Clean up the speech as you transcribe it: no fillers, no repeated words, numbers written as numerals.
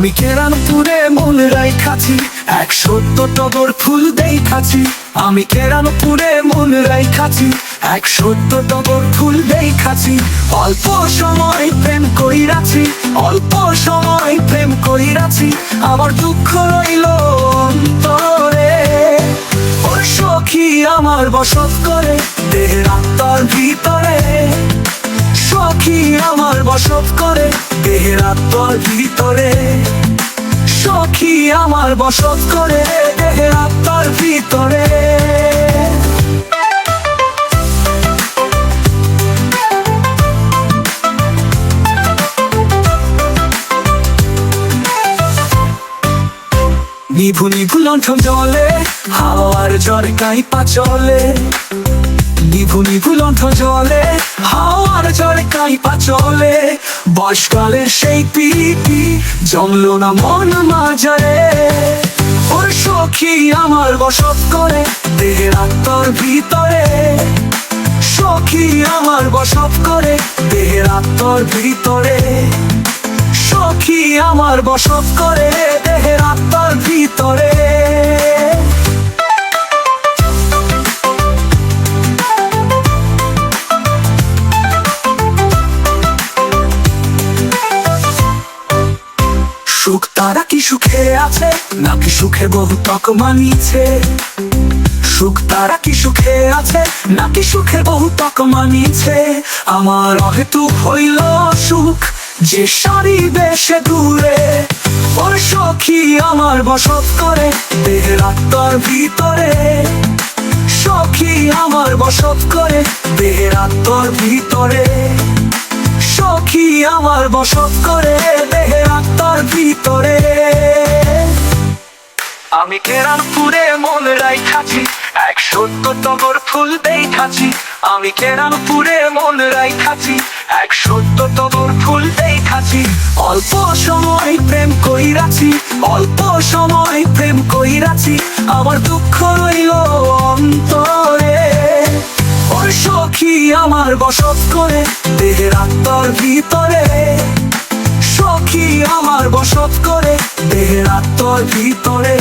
আমি কেরানপুরে মন রাইখাছি, 170 টগর ফুল দেখাছি। আমি কেরানপুরে মন রাইখাছি, 170 টগর ফুল দেখাছি। অল্প সময় প্রেম কইরাছি, অল্প সময় প্রেম কইরাছি। আমার দুঃখ রইল অন্তরে, ওর সখী আমার বসত করে দেহের আত্মার ভিতরে। সখী আমার বসত করে দেহের আত্মার ভিতরে। সখী আমার বসত করে দেহের আত্মার ভিতরে। নিভু নিভু লণ্ঠন জ্বলে, হাওয়ার ঝড়ে কাইপা চলে। নিভু নিভু লণ্ঠন জ্বলে, হাওয়ার ঝড়ে কাইপা চলে। বয়সকালের সেই পিপি জমলো না মন মাঝারে। ওর সখী আমার বসত করে দেহের আত্মার ভিতরে। সখী আমার বসত করে দেহের আত্মার ভিতরে। সখী আমার বসত করে দেহের আত্মার ভিতরে। সুখ তারা কি সুখে আছে, নাকি সুখে বহু তক মানিছে। সুখ তারা কি সুখে আছে, নাকি সুখে বহু তক মানিছে। আমার অহেতুক হইল সুখ যে সারি বেশে দূরে। ওর সখী আমার বসত করে দেহের আত্মার ভিতরে। সখী আমার বসত করে দেহের আত্মার ভিতরে। সখী আমার বসত করে দেহের আত্মার ভিতরে। আমি কেরানপুরে মন রাইখাছি, 170 টগর ফুল দেখাছি। আমি কেরানপুরে মন রাইখাছি, 170 টগর ফুল দেখাছি। অল্প সময় প্রেম কইরাছি, অল্প সময় প্রেম কইরাছি। আমার দুঃখ রইল অন্তরে, ওর সখী আমার বসত করে দেহের আত্মার ভিতরে। সখী আমার বসত করে দেহের আত্মার ভিতরে।